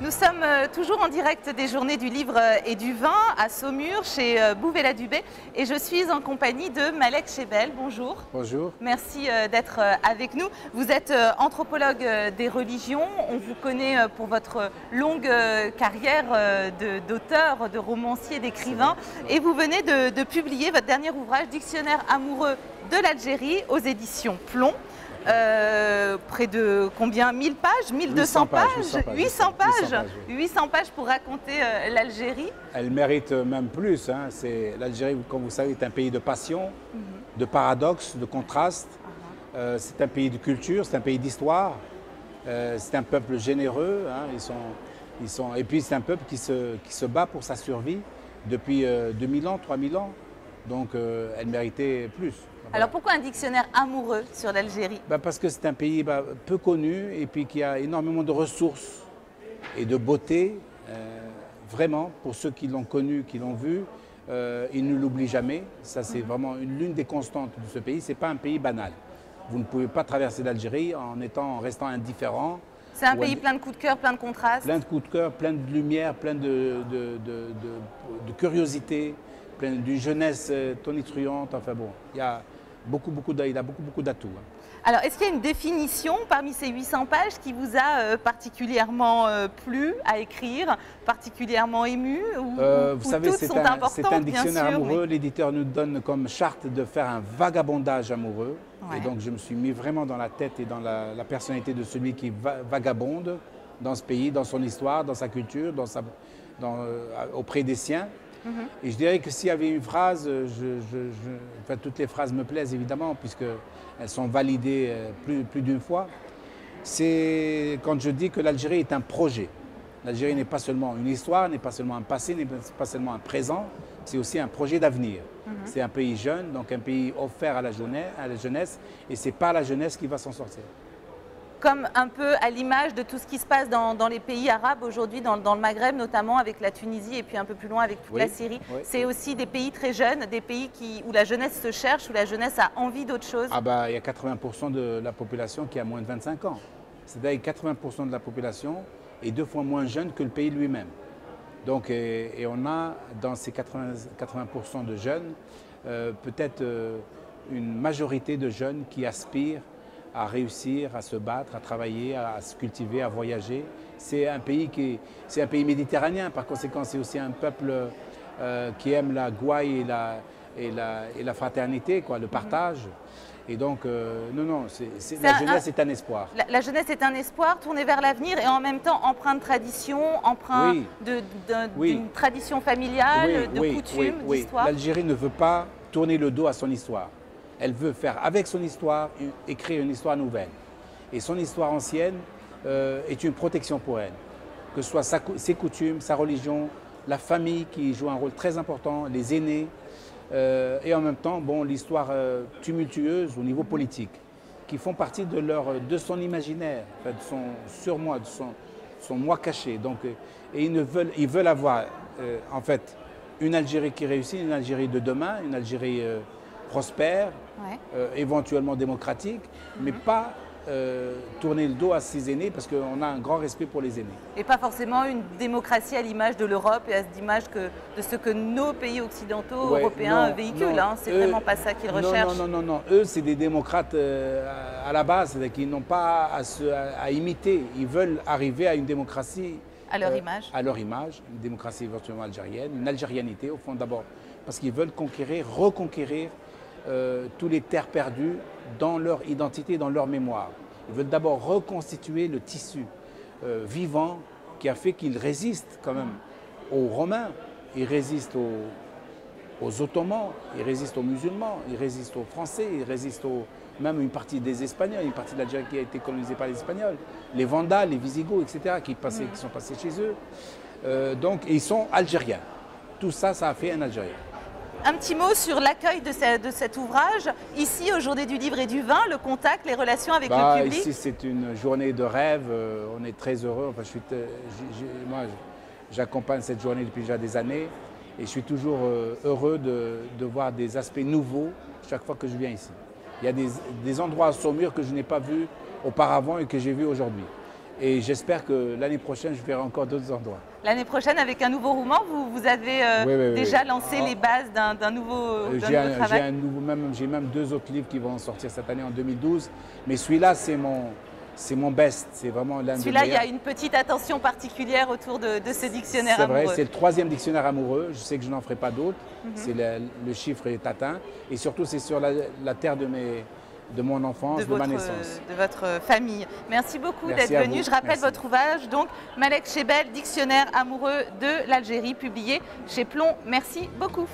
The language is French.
Nous sommes toujours en direct des Journées du livre et du vin à Saumur, chez Bouvet-la-Dubé, et je suis en compagnie de Malek Chebel. Bonjour. Bonjour. Merci d'être avec nous. Vous êtes anthropologue des religions. On vous connaît pour votre longue carrière d'auteur, de romancier, d'écrivain, et vous venez de publier votre dernier ouvrage, Dictionnaire amoureux de l'Algérie, aux éditions Plomb. Près de combien? 1000 pages? 1200 pages? 800 pages? 800 pages pour raconter l'Algérie. Elle mérite même plus. Hein. L'Algérie, comme vous savez, est un pays de passion, de paradoxes, de contrastes. C'est un pays de culture, c'est un pays d'histoire. C'est un peuple généreux. Hein. Et puis c'est un peuple qui se bat pour sa survie depuis 2000 ans, 3000 ans. Donc elle méritait plus. Alors pourquoi un dictionnaire amoureux sur l'Algérie? Parce que c'est un pays peu connu et puis qui a énormément de ressources et de beauté. Vraiment, pour ceux qui l'ont connu, qui l'ont vu, ils ne l'oublient jamais. Ça, c'est vraiment l'une des constantes de ce pays. Ce n'est pas un pays banal. Vous ne pouvez pas traverser l'Algérie en restant indifférent. C'est un pays plein de coups de cœur, plein de contrastes. Plein de coups de cœur, plein de lumière, plein de curiosité, plein d'une jeunesse tonitruante. Enfin bon, il a beaucoup d'atouts. Alors, est-ce qu'il y a une définition parmi ces 800 pages qui vous a particulièrement plu à écrire, particulièrement ému, vous savez, toutes sont importantes, c'est un dictionnaire bien sûr, amoureux. L'éditeur nous donne comme charte de faire un vagabondage amoureux. Ouais. Et donc, je me suis mis vraiment dans la tête et dans la personnalité de celui qui vagabonde dans ce pays, dans son histoire, dans sa culture, auprès des siens. Et je dirais que s'il y avait une phrase, enfin, toutes les phrases me plaisent évidemment, puisqu'elles sont validées plus d'une fois, c'est quand je dis que l'Algérie est un projet. L'Algérie n'est pas seulement une histoire, n'est pas seulement un passé, n'est pas seulement un présent, c'est aussi un projet d'avenir. C'est un pays jeune, donc un pays offert à la jeunesse, et c'est pas la jeunesse qui va s'en sortir. Comme un peu à l'image de tout ce qui se passe dans les pays arabes aujourd'hui, dans le Maghreb notamment, avec la Tunisie et puis un peu plus loin avec toute la Syrie. C'est aussi des pays très jeunes, des pays où la jeunesse se cherche, où la jeunesse a envie d'autre chose. Il y a 80% de la population qui a moins de 25 ans. C'est-à-dire que 80% de la population est 2 fois moins jeune que le pays lui-même. Donc, et on a dans ces 80% de jeunes, peut-être une majorité de jeunes qui aspirent à réussir, à se battre, à travailler, à se cultiver, à voyager. C'est un pays méditerranéen, par conséquent c'est aussi un peuple qui aime la gouaille et la fraternité, quoi, le partage. Et donc, la jeunesse est un espoir. La jeunesse est un espoir, tournée vers l'avenir et en même temps empreinte de tradition, empreinte d'une tradition familiale, de coutumes, d'histoire. L'Algérie ne veut pas tourner le dos à son histoire. Elle veut faire avec son histoire, écrire une histoire nouvelle. Et son histoire ancienne est une protection pour elle. Que ce soit ses coutumes, sa religion, la famille qui joue un rôle très important, les aînés, et en même temps l'histoire tumultueuse au niveau politique, qui font partie de son imaginaire, de son surmoi, de son moi caché. Donc, et ils veulent avoir en fait une Algérie qui réussit, une Algérie de demain, une Algérie prospère, éventuellement démocratique, mais pas tourner le dos à ses aînés parce qu'on a un grand respect pour les aînés. Et pas forcément une démocratie à l'image de l'Europe et à l'image de ce que nos pays occidentaux, européens véhiculent. C'est vraiment pas ça qu'ils recherchent. Non. Eux, c'est des démocrates à la base, c'est-à-dire qu'ils n'ont pas à imiter. Ils veulent arriver à une démocratie à leur image. À leur image, une démocratie éventuellement algérienne, une algérianité au fond d'abord, parce qu'ils veulent reconquérir tous les terres perdues dans leur identité, dans leur mémoire. Ils veulent d'abord reconstituer le tissu vivant qui a fait qu'ils résistent quand même aux Romains, ils résistent aux Ottomans, ils résistent aux musulmans, ils résistent aux Français, ils résistent même une partie des Espagnols, une partie de l'Algérie qui a été colonisée par les Espagnols, les Vandales, les Visigoths, etc., qui sont passés chez eux. Donc, ils sont algériens. Tout ça, ça a fait un Algérien. Un petit mot sur l'accueil de cet ouvrage. Ici, aux Journées du livre et du vin, le contact, les relations avec le public. Ici, c'est une journée de rêve. On est très heureux. Enfin, moi, j'accompagne cette journée depuis déjà des années. Et je suis toujours heureux de voir des aspects nouveaux chaque fois que je viens ici. Il y a des endroits à Saumur que je n'ai pas vus auparavant et que j'ai vus aujourd'hui. Et j'espère que l'année prochaine, je verrai encore d'autres endroits. L'année prochaine, avec un nouveau roman, vous avez déjà lancé les bases d'un nouveau travail. J'ai même 2 autres livres qui vont sortir cette année en 2012. Mais celui-là, c'est mon best. C'est vraiment l'un des meilleurs. Celui-là, il y a une petite attention particulière autour de ce dictionnaire amoureux. C'est vrai, c'est le 3e dictionnaire amoureux. Je sais que je n'en ferai pas d'autres. Le chiffre est atteint. Et surtout, c'est sur la terre de mon enfance, de ma naissance. De votre famille. Merci beaucoup d'être venu. Je rappelle votre ouvrage, donc Malek Chebel, dictionnaire amoureux de l'Algérie, publié chez Plomb. Merci beaucoup.